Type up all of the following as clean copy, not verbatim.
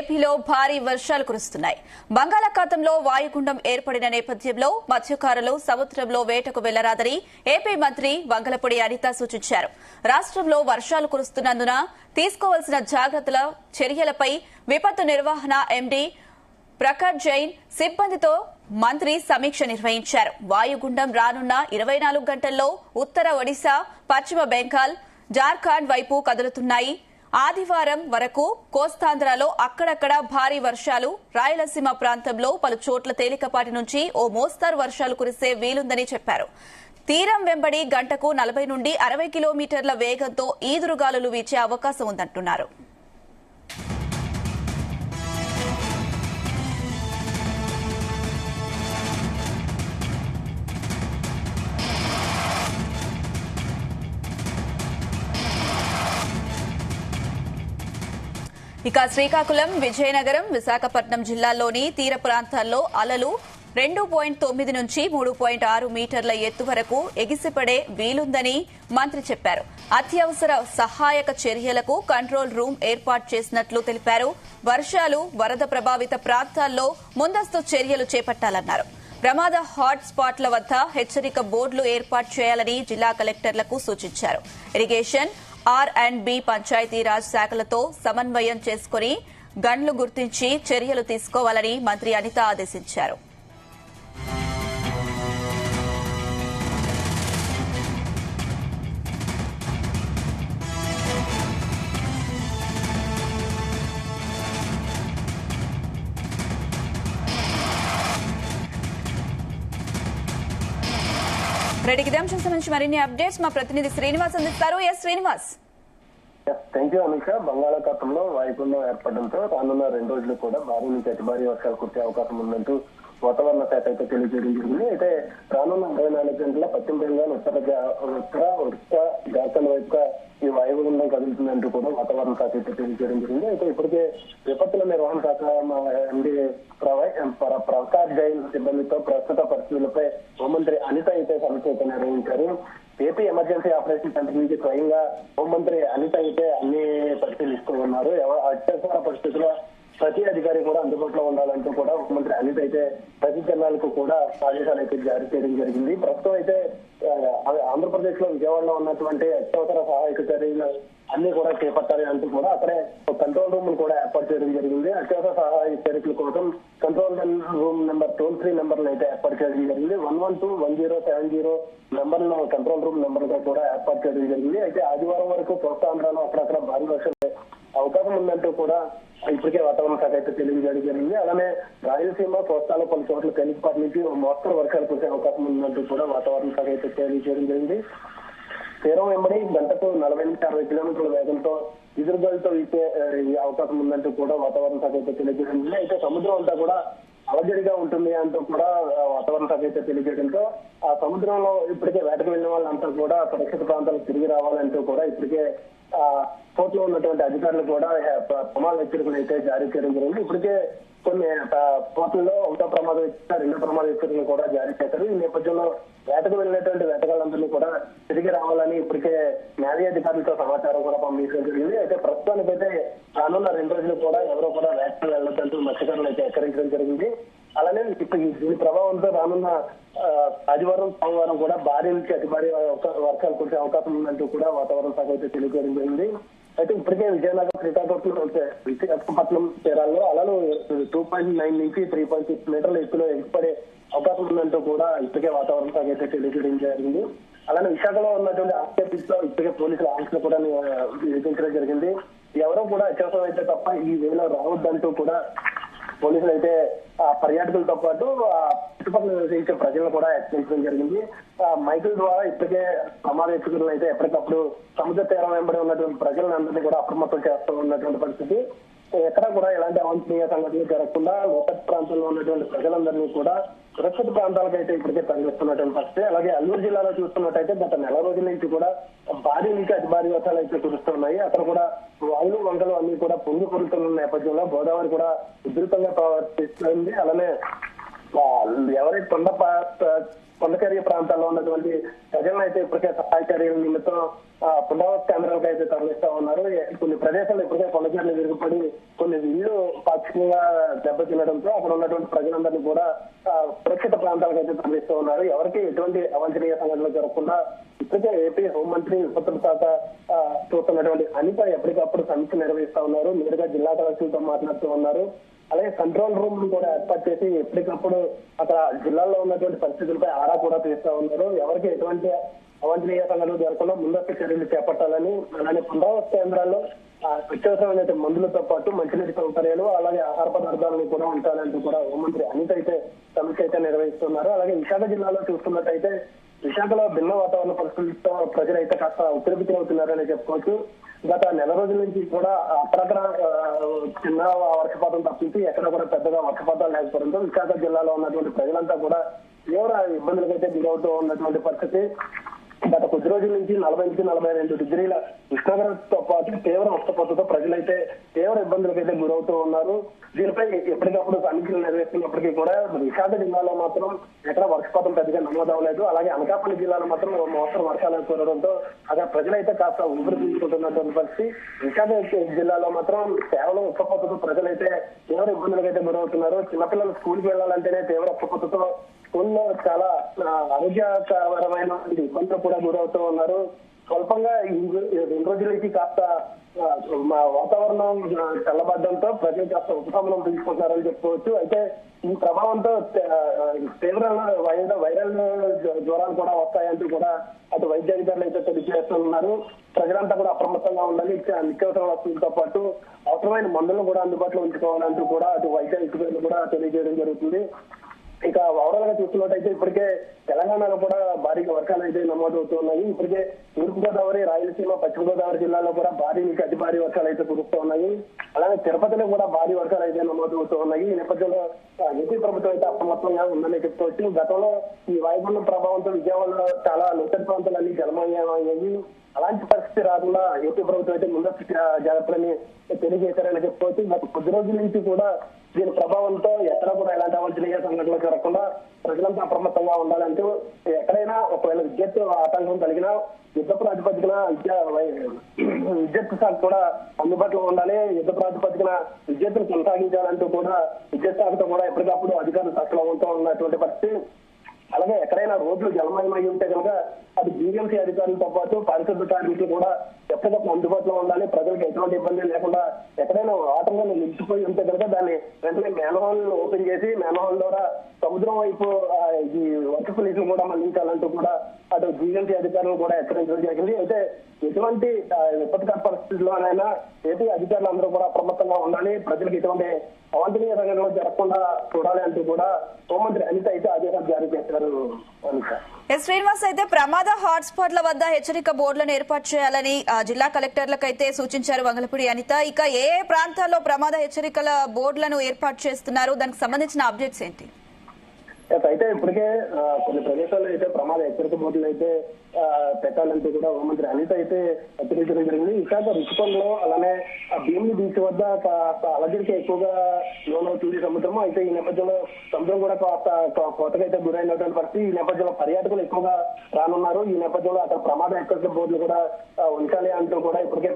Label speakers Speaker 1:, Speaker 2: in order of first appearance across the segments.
Speaker 1: ఏపీలో భారీ వర్షాలు కురుస్తున్నాయి. బంగాళాఖాతంలో వాయుగుండం ఏర్పడిన నేపథ్యంలో మత్స్యకారులు సముద్రంలో వేటకు వెళ్లరాదని ఏపీ మంత్రి వంగలపూడి అనిత సూచించారు. రాష్ట్రంలో వర్షాలు కురుస్తున్నందున తీసుకోవాల్సిన జాగ్రత్తల చర్యలపై విపత్తు నిర్వహణ ఎండీ ప్రఖర్ జైన్ సిబ్బందితో మంత్రి సమీక్ష నిర్వహించారు. వాయుగుండం రానున్న 24 గంటల్లో ఉత్తర ఒడిశా, పశ్చిమ బెంగాల్, జార్ఖండ్ వైపు కదులుతున్నాయి. ఆదివారం వరకు కోస్తాంధ్రలో అక్కడక్కడ భారీ వర్షాలు, రాయలసీమ ప్రాంతంలో పలు చోట్ల తేలికపాటి నుంచి ఓ మోస్తరు వర్షాలు కురిసే వీలుందని చెప్పారు. తీరం వెంబడి గంటకు 40 నుండి 60 కిలోమీటర్ల వేగంతో ఈదురుగాలులు వీచే అవకాశం ఉందంటున్నారు. ఇక శ్రీకాకుళం, విజయనగరం, విశాఖపట్నం జిల్లాల్లోని తీర ప్రాంతాల్లో అలలు 2.9 నుంచి 3.6 మీటర్ల ఎత్తు వరకు ఎగిసిపడే వీలుందని మంత్రి చెప్పారు. అత్యవసర సహాయక చర్యలకు కంట్రోల్ రూమ్ ఏర్పాటు చేసినట్లు తెలిపారు. వర్షాలు, వరద ప్రభావిత ప్రాంతాల్లో ముందస్తు చర్యలు చేపట్టాలన్నారు. ప్రమాద హాట్ స్పాట్ల వద్ద హెచ్చరిక బోర్డులు ఏర్పాటు చేయాలని జిల్లా కలెక్టర్లకు సూచించారు. ఇరిగేషన్, R&B పంచాయతీరాజ్ శాఖలతో సమన్వయం చేసుకుని గన్లు గుర్తించి చర్యలు తీసుకోవాలని మంత్రి అనిత ఆదేశించారు. రెడ్డికి అంశం సంబంధించి మరిన్ని అప్డేట్స్ మా ప్రతినిధి శ్రీనివాస్ అందిస్తారు. శ్రీనివాస్.
Speaker 2: Thank you Amisha. బంగాళాఖాతంలో వాయుగుండం ఏర్పడడంతో రానున్న 2 రోజులు కూడా భారీ నుంచి అతి భారీ వర్షాలు కురిసే అవకాశం ఉందంటూ వాతావరణ శాఖ అయితే తెలియజేయడం జరిగింది. అయితే రానున్న 24 గంటల పశ్చిమ బెంగాల్, ఉత్తర ఒడిశా, జార్ఖండ్ వైపుగా ఈ వాయుగుండం కదులుతుందంటూ కూడా వాతావరణ శాఖ అయితే తెలియజేయడం జరిగింది. అయితే ఇప్పటికే విపత్తుల నిర్వహణ శాఖ ఎండీ ప్రఖర్ జైన్ సిబ్బందితో ప్రస్తుత పరిస్థితులపై హోంమంత్రి అనిత అయితే సమీక్ష నిర్వహించారు. ఏపీ ఎమర్జెన్సీ ఆపరేషన్ సెంటర్ నుంచి స్వయంగా హోంమంత్రి అనిత అయితే అన్ని పరిశీలిస్తూ ఉన్నారు. అత్యవసర పరిస్థితుల్లో ప్రతి అధికారి కూడా అందుబాటులో ఉండాలంటూ కూడా ముఖ్యమంత్రి అనిత అయితే ప్రతి జిల్లాలకు కూడా ఆదేశాలు అయితే జారీ చేయడం జరిగింది. ప్రస్తుతం అయితే ఆంధ్రప్రదేశ్ లో విజయవాడలో ఉన్నటువంటి అత్యవసర సహాయక చర్యలు అన్ని కూడా చేపట్టాలి అంటూ కూడా అక్కడే కంట్రోల్ రూమ్ కూడా ఏర్పాటు చేయడం జరిగింది. అత్యవసర సహాయ చర్యల కోసం control room number toll free నెంబర్లు అయితే ఏర్పాటు చేయడం జరిగింది. 112-1070 నెంబర్లను కంట్రోల్ రూమ్ నెంబర్ గా కూడా ఏర్పాటు చేయడం జరిగింది. అయితే ఆదివారం వరకు కోస్తాంధ్రలో అక్కడక్కడ భారీ వర్షం అవకాశం ఉందంటూ కూడా ఇప్పటికే వాతావరణ శాఖ అయితే తెలియజేయడం జరిగింది. అలానే రాయలసీమ, కోస్తాలో పలు చోట్ల తేలికపాటి నుంచి మోస్తరు వర్షాలు కురిసే అవకాశం ఉందంటూ కూడా వాతావరణ శాఖ అయితే తెలియజేయడం జరిగింది. తీరం వెంబడి గంటకు 40 నుంచి 60 కిలోమీటర్ల వేగంతో ఎదురుగాలితో వీచే అవకాశం ఉందంటూ కూడా వాతావరణ శాఖ అయితే తెలియజేయడం. అయితే సముద్రం అంతా కూడా అలజడిగా ఉంటుంది అంటూ కూడా వాతావరణ శాఖ అయితే తెలియజేయడంతో ఆ సముద్రంలో ఇప్పటికే వేటకు వెళ్లిన వాళ్ళంతా కూడా సురక్షిత ప్రాంతాలకు తిరిగి రావాలంటూ కూడా ఇప్పటికే పోర్ట్ లో ఉన్నటువంటి అధికారులు కూడా ప్రమాద హెచ్చరికలు అయితే జారీ చేయడం జరిగింది. ఇప్పటికే కొన్ని పోర్టుల్లో ఒకటో ప్రమాదం హెచ్చరిక, 2వ ప్రమాద హెచ్చరికలు కూడా జారీ చేశారు. ఈ నేపథ్యంలో వేటకు వెళ్ళినటువంటి వేటగాళ్ళందరినీ కూడా తిరిగి రావాలని ఇప్పటికే న్యాయ అధికారులతో సమాచారం కూడా పంపించడం జరిగింది. అయితే ప్రస్తుతానికైతే రానున్న 2 రోజులు కూడా ఎవరో కూడా వేటకు వెళ్ళొద్దంటూ మత్స్యకారులు అయితే హెచ్చరించడం జరిగింది. అలానే దీని ప్రభావంతో రానున్న ఆదివారం, సోమవారం కూడా భారీ నుంచి అతి భారీ వర్షాలు కురిసే అవకాశం ఉందంటూ కూడా వాతావరణ శాఖ అయితే తెలియజేయడం జరిగింది. అయితే ఇప్పటికే విజయనగరం, శ్రీకాకుళం, విశాఖపట్నం తీరాల్లో అలలు 2.9 నుంచి 3.6 మీటర్ల ఎత్తులో ఎగిసిపడే అవకాశం ఉందంటూ కూడా ఇప్పటికే వాతావరణ శాఖ అయితే తెలియజేయడం జరిగింది. అలానే విశాఖలో ఉన్నటువంటి ఆర్టీఎఫ్ లో ఇప్పటికే పోలీసుల ఆంక్షలు కూడా విధించడం జరిగింది. ఎవరో కూడా అత్యవసరం అయితే తప్ప ఈ వేలో రావద్దంటూ కూడా పోలీసులు అయితే పర్యాటకులతో పాటు చుట్టుపక్కల నివసించే ప్రజలను కూడా హెచ్చరించడం జరిగింది. మైకుల ద్వారా ఇప్పటికే ప్రమాద హెచ్చరికలను అయితే ఎప్పటికప్పుడు సముద్ర తీరం వెంబడి ఉన్నటువంటి ప్రజలందరినీ కూడా అప్రమత్తం చేస్తూ ఉన్నటువంటి పరిస్థితి. ఎక్కడ కూడా ఎలాంటి అవాంఛనీయ సంఘటనలు జరగకుండా లోతట్టు ప్రాంతంలో ఉన్నటువంటి ప్రజలందరినీ కూడా సురక్షిత ప్రాంతాలకు అయితే ఇప్పటికే తరలిస్తున్నటువంటి పరిస్థితి. అలాగే అల్లూరు జిల్లాలో చూస్తున్నట్టయితే గత నెల రోజుల నుంచి కూడా భారీ నుంచి అతి భారీ వర్షాలు అయితే కురుస్తున్నాయి. అక్కడ కూడా వాయులు, వంకలు అన్ని కూడా పొంగి పొరుతున్న నేపథ్యంలో గోదావరి కూడా ఉధృతంగా ప్రవర్తిస్తుంది. అలానే ఎవరైతే కొండచర్య ప్రాంతాల్లో ఉన్నటువంటి ప్రజలను అయితే ఇప్పటికే సహాయ చర్యల నిమిత్తం పునరావాస కేంద్రాలకు అయితే తరలిస్తా ఉన్నారు. కొన్ని ప్రదేశాలు ఇప్పటికే కొండచర్యలు విరుగుపడి కొన్ని ఇల్లు పాక్షికంగా దెబ్బతినడంతో అక్కడ ఉన్నటువంటి ప్రజలందరినీ కూడా సురక్షిత ప్రాంతాలకు అయితే తరలిస్తూ ఉన్నారు. ఎవరికి ఎటువంటి అవాంఛనీయ సంఘటనలు జరగకుండా ఇప్పటికే ఏపీ హోంమంత్రి విపత్తుల శాఖ చూస్తున్నటువంటి అనిత ఎప్పటికప్పుడు సమీక్ష నిర్వహిస్తా ఉన్నారు. నేరుగా జిల్లా కలెక్టర్లతో మాట్లాడుతూ ఉన్నారు. అలాగే కంట్రోల్ రూమ్ కూడా ఏర్పాటు చేసి ఎప్పటికప్పుడు అక్కడ జిల్లాలో ఉన్నటువంటి పరిస్థితులపై ఆరా కూడా తీస్తా ఉన్నారు. ఎవరికి ఎటువంటి అవాంఛనీయ సంఘటనలు జరగకుండా ముందస్తు చర్యలు చేపట్టాలని, అలానే పునరావాస కేంద్రాల్లో అత్యవసరమైన మందులతో పాటు మంచినీటి సౌకర్యాలు అలాగే ఆహార పదార్థాలను కూడా ఉంచాలంటూ కూడా హోంమంత్రి అనిత అయితే సమీక్ష అయితే నిర్వహిస్తున్నారు. అలాగే విశాఖ జిల్లాలో చూస్తున్నట్టయితే విశాఖలో భిన్న వాతావరణ పరిస్థితులతో ప్రజలైతే కాస్త ఉత్తరపితులవుతున్నారని చెప్పుకోవచ్చు. గత నెల రోజుల నుంచి కూడా అక్కడక్కడ చిన్న వర్షపాతం తప్పించి ఎక్కడ కూడా పెద్దగా వర్షపాతాలు లేకపోవడంతో విశాఖ జిల్లాలో ఉన్నటువంటి ప్రజలంతా కూడా తీవ్ర ఇబ్బందులకైతే గురవుతూ ఉన్నటువంటి పరిస్థితి. గత కొద్ది రోజుల నుంచి 40 నుంచి 42 డిగ్రీల ఉష్ణోగ్రతతో పాటు తీవ్ర ఉష్ణపాతంతో ప్రజలైతే తీవ్ర ఇబ్బందులకైతే గురవుతూ ఉన్నారు. దీనిపై ఎప్పటికప్పుడు సమీక్షలు నిర్వహిస్తున్నప్పటికీ కూడా విశాఖ జిల్లాలో మాత్రం ఎక్కడ వర్షపాతం పెద్దగా నమోదవలేదు. అలాగే అనకాపల్లి జిల్లాలో మాత్రం మోస్తరు వర్షాలు కురవడంతో అక్కడ ప్రజలైతే కాస్త ఊపిరి పీల్చుకుంటున్నటువంటి పరిస్థితి. విశాఖ జిల్లాలో మాత్రం కేవలం ఉష్ణపాతంతో ప్రజలైతే తీవ్ర ఇబ్బందులకైతే గురవుతున్నారు. చిన్నపిల్లలు స్కూల్కి వెళ్లాలంటేనే తీవ్ర ఉష్ణపాతంతో స్కూల్లో చాలా ఆరోగ్యకరమైన ఇబ్బందులు కూడా గురవుతూ ఉన్నారు. స్వల్పంగా 2 రోజుల నుంచి కాస్త వాతావరణం చల్లబడ్డంతో ప్రజలు కాస్త ఉపశమనం తీసుకుంటున్నారని చెప్పుకోవచ్చు. అయితే ఈ ప్రభావంతో తీవ్ర వైరల్ జ్వరాలు కూడా వస్తాయంటూ కూడా అటు వైద్య అధికారులు అయితే తెలియజేస్తున్నారు. ప్రజలంతా కూడా అప్రమత్తంగా ఉండాలి. నిత్యావసర వస్తువులతో పాటు అవసరమైన మందులను కూడా అందుబాటులో ఉంచుకోవాలంటూ కూడా అటు వైద్య అధికారులు కూడా తెలియజేయడం జరుగుతుంది. ఇక ఓవరాల్ గా చూస్తున్నట్టయితే ఇప్పటికే తెలంగాణలో కూడా భారీగా వర్షాలు అయితే నమోదవుతున్నాయి. ఇప్పటికే తూర్పుగోదావరి, రాయలసీమ, పశ్చిమ గోదావరి జిల్లాలో కూడా భారీ నుంచి అతి భారీ వర్షాలు అయితే కురుస్తూ ఉన్నాయి. అలాగే తిరుపతిలో కూడా భారీ వర్షాలు అయితే నమోదవుతూ ఉన్నాయి. ఈ నేపథ్యంలో ఏపీ ప్రభుత్వం అయితే అప్రమత్తంగా ఉందని చెప్పుకోవచ్చు. గతంలో ఈ వాయుగుండం ప్రభావంతో విజయవాడలో చాలా లోతట్టు ప్రాంతాలన్నీ జలమయమయ్యాయి. అలాంటి పరిస్థితి రాకుండా ఏపీ ప్రభుత్వం అయితే ముందస్తు జాగ్రత్తలని తెలియజేశారని చెప్పుకోవచ్చు. గత కొద్ది రోజుల నుంచి కూడా దీని ప్రభావంతో ఎక్కడ కూడా ఎలాంటి అవాంఛనీయ సంఘటనలు జరగకుండా ప్రజలంతా అప్రమత్తంగా ఉండాలంటూ ఎక్కడైనా ఒకవేళ విద్యుత్ ఆటంకం కలిగినా యుద్ధ ప్రాతిపదికన విద్యుత్ శాఖ కూడా అందుబాటులో ఉండాలి. యుద్ధ ప్రాతిపదికన విద్యుత్తును కొనసాగించాలంటూ కూడా విద్యుత్ శాఖతో కూడా ఎప్పటికప్పుడు అధికారులు సక్రమంతో ఉన్నటువంటి పరిస్థితి. అలాగే ఎక్కడైనా రోడ్లు జలమయమై ఉంటే కనుక అది జీవీఎంసీ అధికారులతో పాటు పారిశుద్ధ కార్మికులు కూడా ఎప్పటికప్పుడు అందుబాటులో ఉండాలి. ప్రజలకు ఎటువంటి ఇబ్బంది లేకుండా ఎక్కడైనా ఆటంకాలు నిలిచిపోయి ఉంటే కనుక దాన్ని వెంటనే మ్యాన్హోల్ ఓపెన్ చేసి మ్యాన్హోల్ ద్వారా సముద్రం వైపు ఈ వర్షపు నీటిని కూడా మళ్లించాలంటూ కూడా అటు జీవీఎంసీ అధికారులు కూడా హెచ్చరించడం జరిగింది. అయితే ఎటువంటి విపత్కర పరిస్థితుల్లోనైనా ఏపీ అధికారులు అందరూ కూడా అప్రమత్తంగా ఉండాలి. ప్రజలకు ఎటువంటి అవాంఛనీయ సంఘటనలు జరగకుండా చూడాలి అంటూ కూడా హోంమంత్రి అనిత అయితే ఆదేశాలు జారీ చేశారు.
Speaker 1: శ్రీనివాస్, అయితే ప్రమాద హాట్స్పాట్ల వద్ద హెచ్చరిక బోర్డులను ఏర్పాటు చేయాలని జిల్లా కలెక్టర్లకు అయితే సూచించారు వంగలపూడి అనిత. ఇక ఏ ప్రాంతాల్లో ప్రమాద హెచ్చరికల బోర్డులను ఏర్పాటు చేస్తున్నారు, దానికి సంబంధించిన అప్డేట్స్ ఏంటి?
Speaker 2: అయితే ఇప్పటికే కొన్ని ప్రదేశాల్లో అయితే ప్రమాద హెచ్చరిక బోర్డులు అయితే పెట్టాలంటూ కూడా హోంమంత్రి అనిత అయితే హెచ్చరించడం జరిగింది. విశాఖ రుచికొండలో అలానే భీమిలి బీచ్ వద్ద అలజడికి ఎక్కువగా లోనవుతుంది సముద్రం. అయితే ఈ నేపథ్యంలో సముద్రం కూడా కోతగా అయితే గురైనటువంటి పరిస్థితి. ఈ నేపథ్యంలో పర్యాటకులు ఎక్కువగా రానున్నారు. ఈ నేపథ్యంలో అక్కడ ప్రమాద హెచ్చరిక బోర్డులు కూడా ఉంచాలి అంటూ కూడా ఇప్పటికే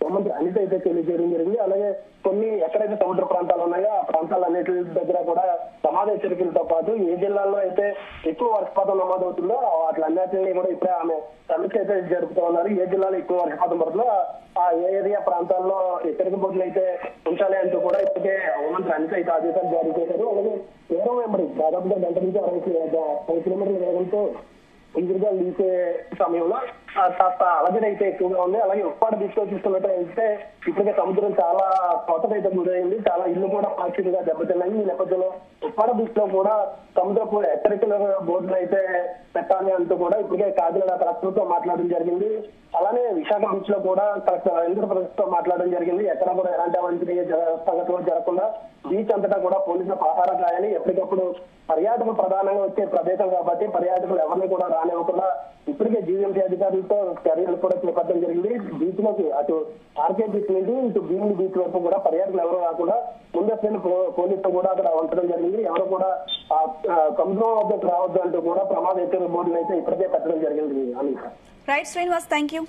Speaker 2: హోంమంత్రి అనిత అయితే తెలియజేయడం జరిగింది. అలాగే కొన్ని ఎక్కడైతే సముద్ర ప్రాంతాలు ఉన్నాయో ఆ ప్రాంతాలన్నిటి దగ్గర కూడా ప్రమాద హెచ్చరికలతో పాటు ఏ జిల్లాల్లో అయితే ఎక్కువ వర్షపాతం నమోదవుతుందో వాటిలన్నింటినీ కూడా ఇప్పుడే ఆమె సమీక్ష అయితే జరుపుతూ ఉన్నారు. ఏ జిల్లాలో ఎక్కువ వర్షపాతం పడుతుందో ఆ ఏరియా ప్రాంతాల్లో హెచ్చరిక బోర్డులు అయితే ఉంచాలి అంటూ కూడా ఇప్పటికే హోంమంత్రి అనిత అయితే ఆదేశాలు జారీ చేశారు. అలాగే తీవ్రం వెంబడి దాదాపుగా గంట నుంచి 60 కిలోమీటర్ల వేగంతో ఎదురుగా లీసే సమయంలో కాస్త అలజడి అయితే ఎక్కువగా ఉంది. అలాగే ఉప్పాడ బీచ్ లో చూస్తున్నట్టయితే ఇప్పటికే సముద్రం చాలా కోతకైతే గురైంది. చాలా ఇల్లు కూడా పాక్షికంగా దెబ్బతిన్నాయి. ఈ నేపథ్యంలో ఉప్పాడ బీచ్ లో కూడా సముద్రపు హెచ్చరికల బోర్డులు అయితే పెట్టాలి అంటూ కూడా ఇప్పటికే కాకినాడ కలెక్టర్ తో మాట్లాడడం జరిగింది. అలానే విశాఖ బీచ్ లో కూడా కలెక్టర్ ఆంధ్రప్రదేశ్ తో మాట్లాడడం జరిగింది. ఎక్కడ కూడా ఎలాంటి అవాంఛనీయ సంఘటనలు జరగకుండా బీచ్ అంతటా కూడా పోలీసుల పహారా కాయాలి. ఎప్పటికప్పుడు పర్యాటకులు ప్రధానంగా వచ్చే ప్రదేశం కాబట్టి పర్యాటకులు ఎవరిని కూడా రానివ్వకుండా ఇప్పటికే జీవీఎంసీ అధికారులతో ప్రభుత్వం చర్యలు కూడా చేపట్టడం జరిగింది. బీచ్ లోకి అటు ఆర్కే బీచ్ నుండి ఇటు భీమిలి బీచ్ వరకు కూడా పర్యాటకులు ఎవరు రాకుండా ముందస్తు పోలీసులు కూడా అక్కడ ఉంచడం జరిగింది. ఎవరు కూడా సముద్రం వద్దకు రావద్దు అంటూ కూడా ప్రమాద హెచ్చరిక బోర్డులు అయితే ఇప్పటికే పెట్టడం జరిగింది.
Speaker 1: Right Srinivas, thank you.